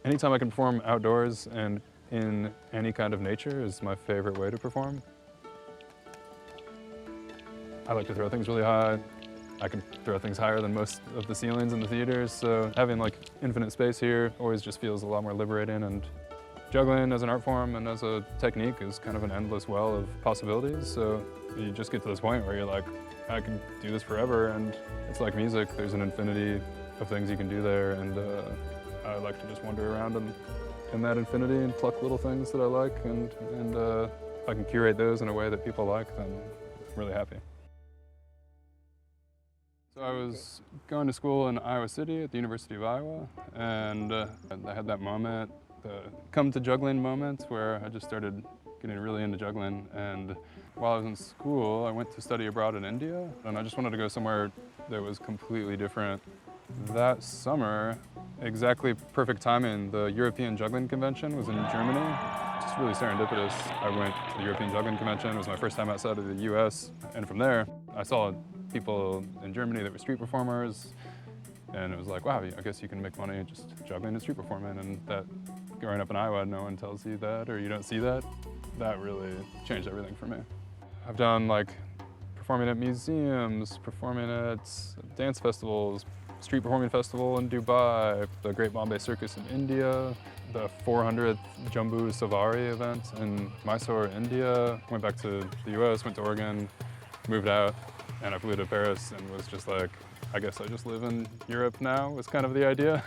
Anytime I can perform outdoors and in any kind of nature is my favorite way to perform. I like to throw things really high. I can throw things higher than most of the ceilings in the theaters, so having like infinite space here always just feels a lot more liberating, and juggling as an art form and as a technique is kind of an endless well of possibilities, so you just get to this point where you're like, I can do this forever, and it's like music. There's an infinity of things you can do there, and I like to just wander around in that infinity and pluck little things that I like, and if I can curate those in a way that people like, then I'm really happy. So I was going to school in Iowa City at the University of Iowa, and I had that moment, the come to juggling moment, where I just started getting really into juggling. And while I was in school, I went to study abroad in India, and I just wanted to go somewhere that was completely different. That summer, exactly perfect timing, the European Juggling Convention was in Germany. Just really serendipitous. I went to the European Juggling Convention. It was my first time outside of the US, and from there, I saw people in Germany that were street performers, and it was like, wow, I guess you can make money just juggling and street performing, and that, growing up in Iowa, no one tells you that, or you don't see that. That really changed everything for me. I've done like performing at museums, performing at dance festivals, street performing festival in Dubai, the Great Bombay Circus in India, the 400th Jambu Savari event in Mysore, India. Went back to the US, went to Oregon, moved out, and I flew to Paris and was just like, I guess I just live in Europe now, was kind of the idea.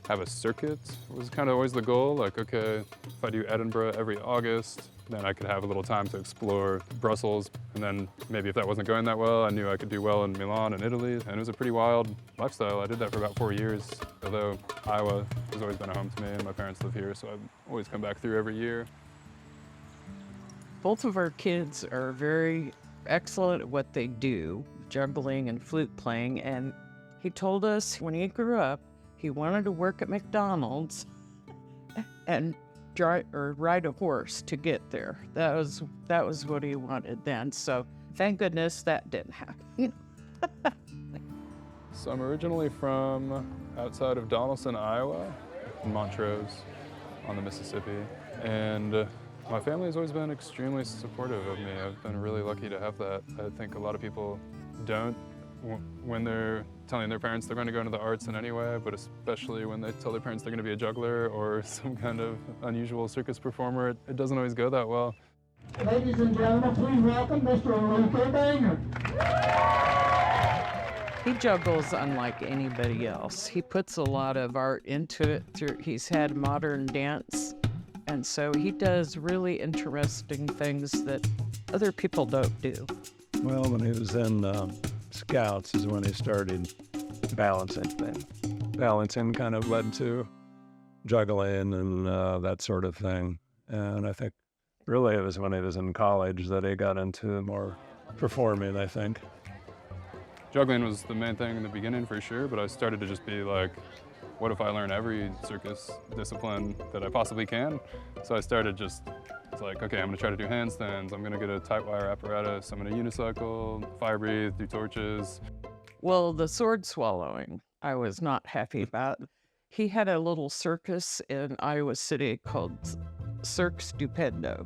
Have a circuit was kind of always the goal. Like, okay, if I do Edinburgh every August, then I could have a little time to explore Brussels. And then maybe if that wasn't going that well, I knew I could do well in Milan and Italy. And it was a pretty wild lifestyle. I did that for about 4 years, although Iowa has always been a home to me, and my parents live here, so I've always come back through every year. Both of our kids are very excellent at what they do, juggling and flute playing, and he told us when he grew up, he wanted to work at McDonald's and ride a horse to get there. That was what he wanted then. So thank goodness that didn't happen. So I'm originally from outside of Donaldson, Iowa, in Montrose on the Mississippi, and my family has always been extremely supportive of me. I've been really lucky to have that. I think a lot of people don't when they're telling their parents they're going to go into the arts in any way, but especially when they tell their parents they're going to be a juggler or some kind of unusual circus performer, it doesn't always go that well. Ladies and gentlemen, please welcome Mr. Bangert. He juggles unlike anybody else. He puts a lot of art into it. He's had modern dance, and so he does really interesting things that other people don't do. Well, when he was in Scouts is when he started balancing things. Balancing kind of led to juggling and that sort of thing. And I think really it was when he was in college that he got into more performing, I think. Juggling was the main thing in the beginning for sure, but I started to just be like, what if I learn every circus discipline that I possibly can? So I started it's like, okay, I'm gonna try to do handstands, I'm gonna get a tight wire apparatus, I'm gonna unicycle, fire breathe, do torches. Well, the sword swallowing, I was not happy about. He had a little circus in Iowa City called Cirque Stupendo,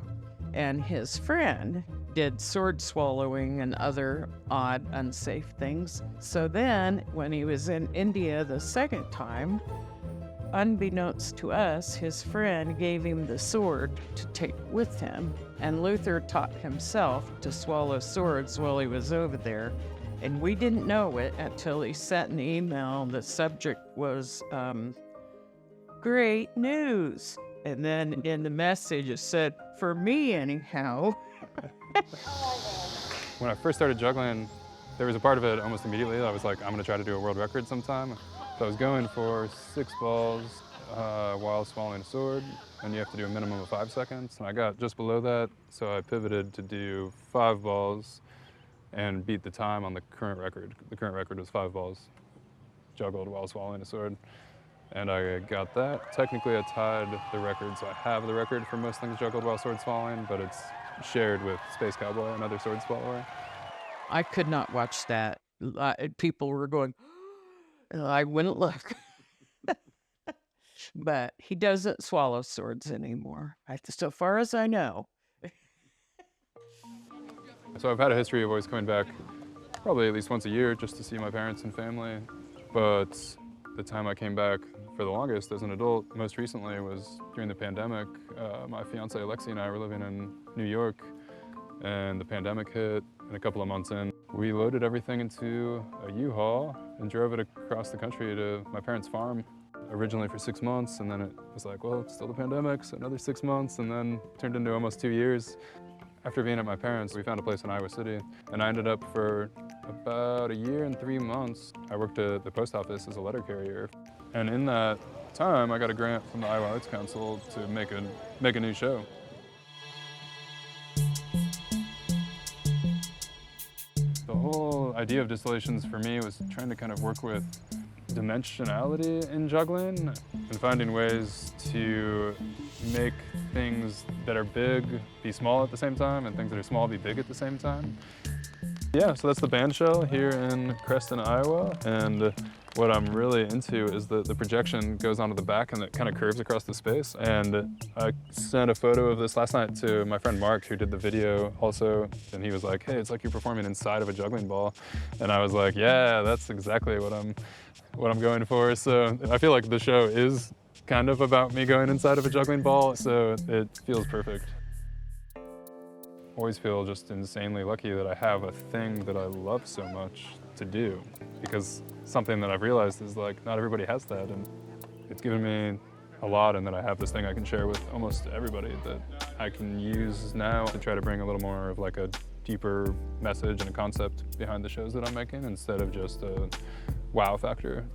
and his friend did sword swallowing and other odd, unsafe things. So then, when he was in India the second time, unbeknownst to us, his friend gave him the sword to take with him, and Luther taught himself to swallow swords while he was over there. And we didn't know it until he sent an email. The subject was, great news. And then in the message it said, for me anyhow. When I first started juggling, there was a part of it almost immediately I was like, I'm gonna try to do a world record sometime. So I was going for 6 balls while swallowing a sword, and you have to do a minimum of 5 seconds. And I got just below that, so I pivoted to do 5 balls and beat the time on the current record. The current record was 5 balls juggled while swallowing a sword. And I got that. Technically, I tied the record, so I have the record for most things juggled while sword swallowing, but it's shared with Space Cowboy, another sword swallower. I could not watch that. People were going, I wouldn't look. but he doesn't swallow swords anymore, so far as I know. So I've had a history of always coming back probably at least once a year just to see my parents and family. But the time I came back for the longest as an adult, most recently, was during the pandemic. My fiance Alexi and I were living in New York, and the pandemic hit, and a couple of months in, we loaded everything into a U-Haul and drove it across the country to my parents' farm, originally for 6 months, and then it was like, well, it's still the pandemic, so another 6 months, and then turned into almost 2 years. After being at my parents', we found a place in Iowa City, and I ended up for about 1 year and 3 months. I worked at the post office as a letter carrier, and in that time, I got a grant from the Iowa Arts Council to make a new show. The whole idea of distillations for me was trying to kind of work with dimensionality in juggling and finding ways to make things that are big be small at the same time and things that are small be big at the same time. Yeah, so that's the band shell here in Creston, Iowa, and what I'm really into is the projection goes onto the back and it kind of curves across the space. And I sent a photo of this last night to my friend Mark, who did the video also, and he was like, hey, it's like you're performing inside of a juggling ball. And I was like, yeah, that's exactly what I'm going for. So I feel like the show is kind of about me going inside of a juggling ball, so it feels perfect. Always feel just insanely lucky that I have a thing that I love so much to do, because something that I've realized is like not everybody has that, and it's given me a lot, and that I have this thing I can share with almost everybody that I can use now to try to bring a little more of like a deeper message and a concept behind the shows that I'm making instead of just a wow factor.